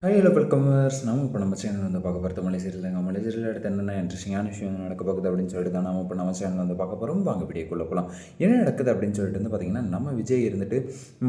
Hi hello வெல்கமர்ஸ். நம்ம இப்போ நம்ம சேனல் வந்து பார்க்க போகிறது மலை சீரியல் மலை சீரியல் அடுத்து என்னென்ன இன்ட்ரெஸ்டிங்கான விஷயம் நடக்க போகுது அப்படின்னு சொல்லிட்டு தான் நம்ம இப்போ நம்ம சேனல் வந்து பார்க்க போகிறோம். வாங்க வீடியோக்குள்ளே போகலாம். என்ன நடக்குது அப்படின்னு சொல்லிட்டு வந்து பார்த்திங்கன்னா, நம்ம விஜய் இருந்துட்டு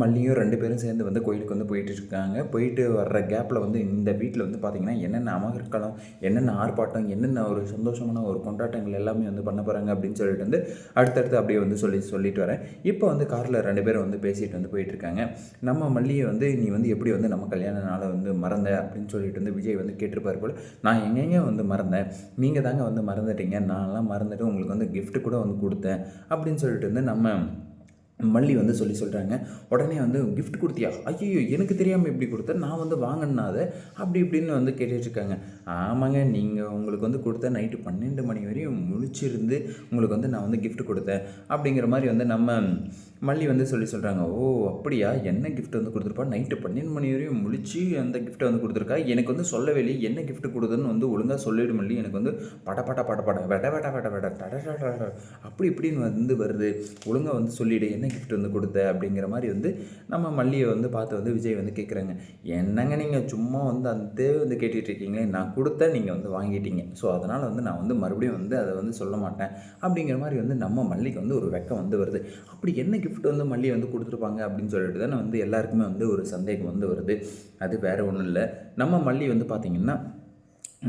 மல்லியும் 2 பேரும் சேர்ந்து வந்து கோயிலுக்கு வந்து போயிட்டு இருக்காங்க. போயிட்டு வர்ற கேப்பில் வந்து இந்த வீட்டில் வந்து பார்த்திங்கன்னா என்னென்ன அமர்க்களம், என்னென்ன ஆர்ப்பாட்டம், என்னென்ன ஒரு சந்தோஷமான ஒரு கொண்டாட்டங்கள் எல்லாமே வந்து பண்ண போகிறாங்க அப்படின்னு சொல்லிட்டு வந்து அடுத்தடுத்து அப்படியே வந்து சொல்லிட்டு வரேன். இப்போ வந்து காரில் 2 பேரும் வந்து பேசிட்டு வந்து போயிட்டுருக்காங்க. நம்ம மல்லியை வந்து நீ வந்து எப்படி வந்து நம்ம கல்யாண நாளை வந்து மறந்த அப்படின்னு சொல்லிட்டு வந்து விஜய் வந்து கேட்டிருப்பார் போல். நான் எங்கெங்க வந்து மறந்தேன், நீங்கள் தாங்க வந்து மறந்துட்டீங்க, நான்லாம் மறந்துட்டு உங்களுக்கு வந்து கிஃப்ட் கூட வந்து கொடுத்தேன் அப்படின்னு சொல்லிட்டு வந்து நம்ம மல்லி வந்து சொல்கிறாங்க. உடனே வந்து கிஃப்ட் கொடுத்தியா, ஐயோ எனக்கு தெரியாமல் எப்படி கொடுத்தேன், நான் வந்து வாங்கினா அதை அப்படி இப்படின்னு வந்து கேட்டுட்ருக்காங்க. ஆமாங்க, நீங்கள் உங்களுக்கு வந்து கொடுத்த நைட்டு 12 மணி வரையும் முழிச்சிருந்து உங்களுக்கு வந்து நான் வந்து கிஃப்ட் கொடுத்தேன் அப்படிங்கிற மாதிரி வந்து நம்ம மல்லி வந்து சொல்கிறாங்க. ஓ அப்படியா, என்ன கிஃப்ட் வந்து கொடுத்துருப்பா, நைட்டு 12 மணி வரையும் முழிச்சு அந்த கிஃப்ட்டை வந்து கொடுத்துருக்கா, எனக்கு வந்து சொல்லவே இல்லை, என்ன கிஃப்ட் கொடுதுன்னு வந்து ஒழுங்காக சொல்லிவிடு மல்லி, எனக்கு வந்து பட வெட அப்படி இப்படின்னு வந்து வருது, ஒழுங்காக வந்து சொல்லிவிடு என்ன கிஃப்ட் வந்து கொடுத்த அப்படிங்கிற மாதிரி வந்து நம்ம மல்லியை வந்து பார்த்து வந்து விஜய் வந்து கேட்குறாங்க. என்னங்க நீங்கள் சும்மா வந்து அந்த வந்து கேட்டுட்ருக்கீங்களே, நான் கொடுத்தேன் நீங்கள் வந்து வாங்கிட்டீங்க, ஸோ அதனால் வந்து நான் வந்து மறுபடியும் வந்து அதை வந்து சொல்ல மாட்டேன் அப்படிங்கிற மாதிரி வந்து நம்ம மல்லிக்கு வந்து ஒரு வெக்கம் வந்து வருது. அப்படி என்ன கிஃப்ட் வந்து மல்லி வந்து கொடுத்துருப்பாங்க அப்படின்னு சொல்லிட்டு தானே வந்து எல்லாருக்குமே வந்து ஒரு சந்தேகம் வந்து வருது. அது வேறு ஒன்றும் இல்லை, நம்ம மல்லி வந்து பார்த்திங்கன்னா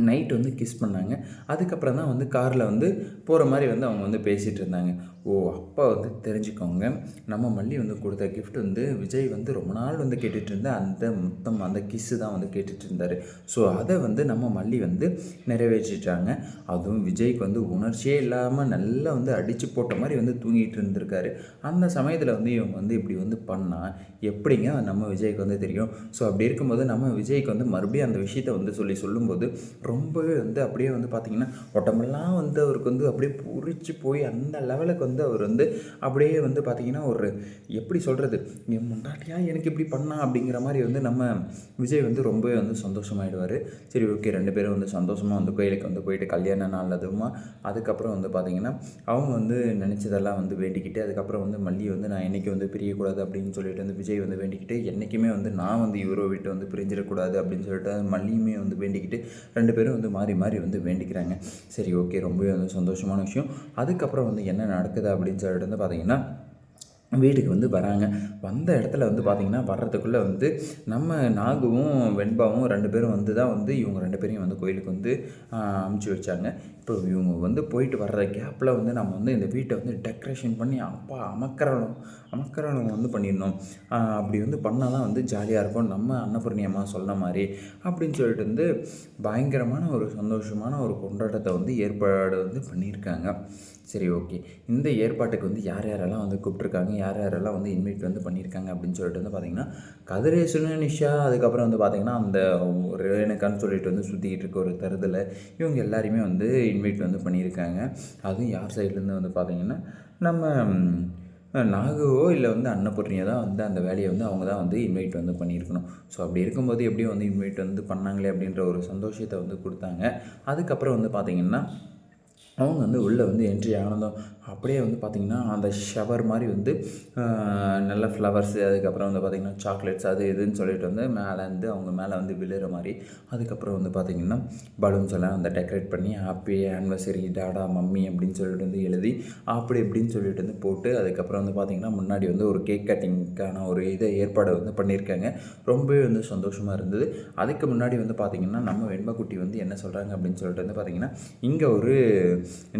நைட் வந்து கிஸ் பண்ணாங்க. அதுக்கப்புறம் தான் வந்து காரில் வந்து போகிற மாதிரி வந்து அவங்க வந்து பேசிகிட்டு இருந்தாங்க. ஓ அப்போ வந்து தெரிஞ்சுக்கோங்க, நம்ம மல்லி வந்து கொடுத்த கிஃப்ட் வந்து விஜய் வந்து ரொம்ப நாள் வந்து கேட்டுட்டு இருந்த அந்த மொத்தம் அந்த கிஸ்ஸு தான் வந்து கேட்டுட்டு இருந்தார். ஸோ அதை வந்து நம்ம மல்லி வந்து நிறைவேற்றிட்டாங்க. அதுவும் விஜய்க்கு வந்து உணர்ச்சியே இல்லாமல் நல்லா வந்து அடித்து போட்ட மாதிரி வந்து தூங்கிட்டு இருந்திருக்காரு. அந்த சமயத்தில் வந்து இவங்க வந்து இப்படி வந்து பண்ணால் எப்படிங்க நம்ம விஜய்க்கு வந்து தெரியும். ஸோ அப்படி இருக்கும்போது நம்ம விஜய்க்கு வந்து மறுபடியும் அந்த விஷயத்தை வந்து சொல்லும்போது ரொம்பவே வந்து அப்படியே வந்து பார்த்திங்கன்னா உடம்பெல்லாம் வந்து அவருக்கு வந்து அப்படியே பூரிச்சு போய் அந்த லெவலுக்கு வந்து அவர் வந்து அப்படியே வந்து பார்த்திங்கன்னா ஒரு எப்படி சொல்கிறது, என் முன்னாடியா எனக்கு இப்படி பண்ணா அப்படிங்கிற மாதிரி வந்து நம்ம விஜய் வந்து ரொம்பவே வந்து சந்தோஷமாயிடுவார். சரி ஓகே, 2 பேரும் வந்து சந்தோஷமாக வந்து கோயிலுக்கு வந்து போயிட்டு கல்யாண நாள் அதுவுமா அதுக்கப்புறம் வந்து பார்த்திங்கன்னா அவங்க வந்து நினச்சதெல்லாம் வந்து வேண்டிக்கிட்டு அதுக்கப்புறம் வந்து மல்லி வந்து நான் என்றைக்கு வந்து பிரியக்கூடாது அப்படின்னு சொல்லிட்டு வந்து விஜய் வந்து வேண்டிக்கிட்டு என்றைக்குமே வந்து நான் வந்து இவரை விட்டு வந்து பிரிஞ்சிடக்கூடாது அப்படின்னு சொல்லிட்டு மல்லியுமே வந்து வேண்டிக்கிட்டு 2 பேரும் வந்து மாறி மாறி வந்து வேண்டிக்கிறாங்க. சரி ஓகே, ரொம்பவே வந்து சந்தோஷமான விஷயம். அதுக்கப்புறம் வந்து என்ன நடக்குது அப்படின்னு சொல்லிட்டு வந்து பார்த்திங்கன்னா வீட்டுக்கு வந்து வராங்க. வந்த இடத்துல வந்து பார்த்திங்கன்னா வர்றதுக்குள்ளே வந்து நம்ம நாகுவும் வெண்பாவும் 2 பேரும் வந்து தான் வந்து இவங்க 2 பேரையும் வந்து கோயிலுக்கு வந்து அமுச்சு வச்சாங்க. இப்போ இவங்க வந்து போயிட்டு வர்ற கேப்பில் வந்து நம்ம வந்து இந்த வீட்டை வந்து டெக்கரேஷன் பண்ணி அமக்கரணம் வந்து பண்ணிடணும். அப்படி வந்து பண்ணால் தான் வந்து ஜாலியாக இருக்கும், நம்ம அன்னபூர்ணி அம்மா சொன்ன மாதிரி அப்படின்னு சொல்லிட்டு வந்து பயங்கரமான ஒரு சந்தோஷமான ஒரு கொண்டாட்டத்தை வந்து ஏற்பாடு வந்து பண்ணியிருக்காங்க. சரி ஓகே, இந்த ஏற்பாட்டுக்கு வந்து யார் யாரெல்லாம் வந்து கூப்பிட்ருக்காங்க, யார் யாரெல்லாம் வந்து இன்வைட் வந்து பண்ணியிருக்காங்க அப்படின்னு சொல்லிட்டு வந்து பார்த்திங்கன்னா கதிரேசன், நிஷா, அதுக்கப்புறம் வந்து பார்த்திங்கன்னா அந்த ரேணுகான்னு சொல்லிட்டு வந்து சுற்றிக்கிட்டு இருக்க ஒரு தருதலை இவங்க எல்லாரையுமே வந்து இன்வைட் வந்து பண்ணியிருக்காங்க. அதுவும் யார் சைட்லேருந்து வந்து பார்த்திங்கன்னா நம்ம நாகுவோ இல்லை வந்து அன்னபூர்ணியை தான் வந்து அந்த வேலையை வந்து அவங்க தான் வந்து இன்வைட் வந்து பண்ணியிருக்கணும். ஸோ அப்படி இருக்கும்போது எப்படியும் வந்து இன்வைட் வந்து பண்ணாங்களே அப்படின்ற ஒரு சந்தோஷத்தை வந்து கொடுத்தாங்க. அதுக்கப்புறம் வந்து பார்த்திங்கன்னா அவங்க வந்து உள்ளே வந்து என்ட்ரி ஆனதும் அப்படியே வந்து பார்த்திங்கன்னா அந்த ஷவர் மாதிரி வந்து நல்ல ஃப்ளவர்ஸு, அதுக்கப்புறம் வந்து பார்த்திங்கன்னா சாக்லேட்ஸ் அது இதுன்னு சொல்லிட்டு வந்து மேலேருந்து அவங்க மேலே வந்து விழுற மாதிரி, அதுக்கப்புறம் வந்து பார்த்திங்கன்னா பலூன்ஸ் எல்லாம் வந்து டெக்கரேட் பண்ணி ஹாப்பி ஆனிவர்சரி டாடா மம்மி அப்படின்னு சொல்லிட்டு வந்து எழுதி அப்படி இப்படின்னு சொல்லிட்டு வந்து போட்டு அதுக்கப்புறம் வந்து பார்த்திங்கன்னா முன்னாடி வந்து ஒரு கேக் கட்டிங்க்கான ஒரு இதை ஏற்பாடு வந்து பண்ணியிருக்காங்க. ரொம்பவே வந்து சந்தோஷமாக இருந்தது. அதுக்கு முன்னாடி வந்து பார்த்திங்கன்னா நம்ம வெண்பக்குட்டி வந்து என்ன சொல்கிறாங்க அப்படின்னு சொல்லிட்டு வந்து பார்த்திங்கன்னா இங்கே ஒரு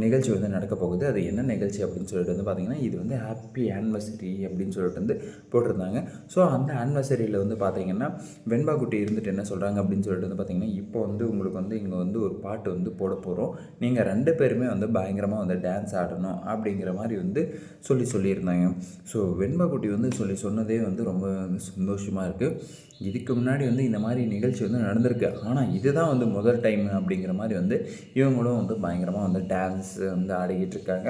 நிகழ்ச்சி வந்து நடக்க போகுது. அது என்ன நிகழ்ச்சி அப்படின்னு சொல்லிட்டு வந்து பார்த்திங்கன்னா இது வந்து ஹாப்பி ஆனிவர்சரி அப்படின்னு சொல்லிட்டு வந்து போட்டிருந்தாங்க. ஸோ அந்த ஆனிவர்சரியில் வந்து பார்த்திங்கன்னா வெண்பாக்குட்டி இருந்துட்டு என்ன சொல்கிறாங்க அப்படின்னு சொல்லிட்டு வந்து பார்த்திங்கன்னா இப்போ வந்து உங்களுக்கு வந்து இங்கே வந்து ஒரு பாட்டு வந்து போட போகிறோம், நீங்கள் 2 பேருமே வந்து பயங்கரமாக வந்து டான்ஸ் ஆடணும் அப்படிங்கிற மாதிரி வந்து சொல்லியிருந்தாங்க. ஸோ வெண்பாக்குட்டி வந்து சொன்னதே வந்து ரொம்ப சந்தோஷமாக இருக்குது. இதுக்கு முன்னாடி வந்து இந்த மாதிரி நிகழ்ச்சி வந்து நடந்திருக்கு, ஆனால் இதுதான் வந்து முதல் டைம் அப்படிங்கிற மாதிரி வந்து இவங்களும் வந்து பயங்கரமாக வந்து டான்ஸ் வந்து ஆடிக்கிட்டு இருக்காங்க.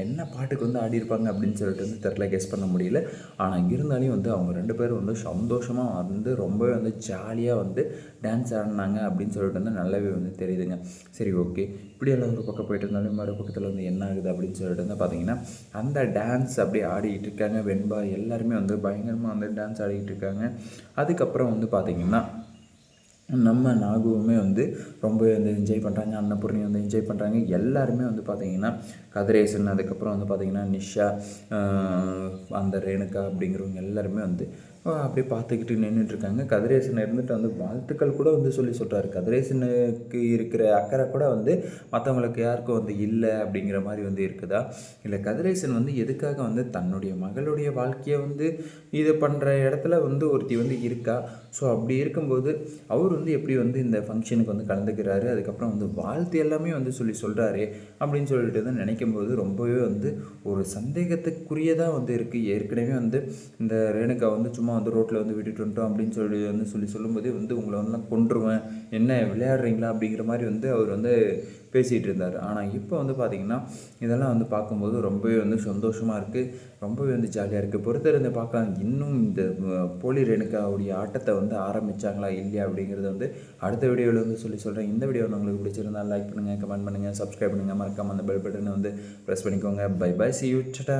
என்ன பாட்டுக்கு வந்து ஆடியிருப்பாங்க அப்படின்னு சொல்லிட்டு வந்து தெரில, கெஸ் பண்ண முடியல. ஆனால் இருந்தாலும் வந்து அவங்க 2 பேரும் வந்து சந்தோஷமாக வந்து ரொம்பவே வந்து ஜாலியாக வந்து டான்ஸ் ஆடினாங்க அப்படின்னு சொல்லிட்டு வந்து நல்லாவே வந்து தெரியுதுங்க. சரி ஓகே, இப்படியெல்லாம் ஒரு பக்கம் போயிட்டு இருந்தாலும் மறு பக்கத்தில் வந்து என்ன ஆகுது அப்படின்னு சொல்லிட்டு வந்து பார்த்திங்கன்னா அந்த டான்ஸ் அப்படியே ஆடிக்கிட்டு இருக்காங்க. வெண்பா எல்லாருமே வந்து பயங்கரமாக வந்து டான்ஸ் ஆடிக்கிட்டு இருக்காங்க. அதுக்கப்புறம் வந்து பார்த்திங்கன்னா நம்ம நாகுவுமே வந்து ரொம்பவே வந்து என்ஜாய் பண்ணுறாங்க. அன்னபூர்ணி வந்து என்ஜாய் பண்ணுறாங்க. எல்லாருமே வந்து பார்த்திங்கன்னா கதிரேசன், அதுக்கப்புறம் வந்து பார்த்திங்கன்னா நிஷா, அந்த ரேணுகா அப்படிங்கிறவங்க எல்லாருமே வந்து அப்படியே பார்த்துக்கிட்டு நின்றுட்டுருக்காங்க. கதிரேசன் இருந்துட்டு வந்து வாழ்த்துக்கள் கூட வந்து சொல்கிறாரு. கதிரேசனுக்கு இருக்கிற அக்கறை கூட வந்து மற்றவங்களுக்கு யாருக்கும் வந்து இல்லை அப்படிங்கிற மாதிரி வந்து இருக்குதா? இல்லை கதிரேசன் வந்து எதுக்காக வந்து தன்னுடைய மகளுடைய வாழ்க்கையை வந்து இது பண்ணுற இடத்துல வந்து ஒருத்தி வந்து இருக்கா. ஸோ அப்படி இருக்கும்போது அவர் வந்து எப்படி வந்து இந்த ஃபங்க்ஷனுக்கு வந்து கலந்துக்கிறாரு, அதுக்கப்புறம் வந்து வாழ்த்து எல்லாமே வந்து சொல்கிறாரு அப்படின்னு சொல்லிட்டு தான் நினைக்கும்போது ரொம்பவே வந்து ஒரு சந்தேகத்துக்குரியதாக வந்து இருக்குது. ஏற்கனவே வந்து இந்த ரேணுகா வந்து சும்மா வந்து ரோட்டில் வந்து விட்டுட்டு வந்துட்டோம் அப்படின்னு சொல்லும்போதே வந்து உங்களை வந்து கொன்றுவேன், என்ன விளையாடுறீங்களா அப்படிங்கிற மாதிரி வந்து அவர் வந்து பேசிகிட்டு இருந்தார். ஆனால் இப்போ வந்து பார்த்திங்கன்னா இதெல்லாம் வந்து பார்க்கும்போது ரொம்பவே வந்து சந்தோஷமாக இருக்குது, ரொம்பவே வந்து ஜாலியாக இருக்குது. பொறுத்திருந்து பார்க்கலாம் இன்னும் இந்த போலி ரேணுகாவுடைய ஆட்டத்தை வந்து ஆரம்பித்தாங்களா இல்லையா அப்படிங்கிறத வந்து அடுத்த வீடியோவில் வந்து சொல்கிறேன். இந்த வீடியோ வந்து உங்களுக்கு பிடிச்சிருந்தால் லைக் பண்ணுங்கள், கமெண்ட் பண்ணுங்கள், சப்ஸ்கிரைப் பண்ணுங்கள், மறக்காமல் அந்த பெல் பட்டனை வந்து ப்ரெஸ் பண்ணிக்கோங்க. Bye bye, see you, ta-ta.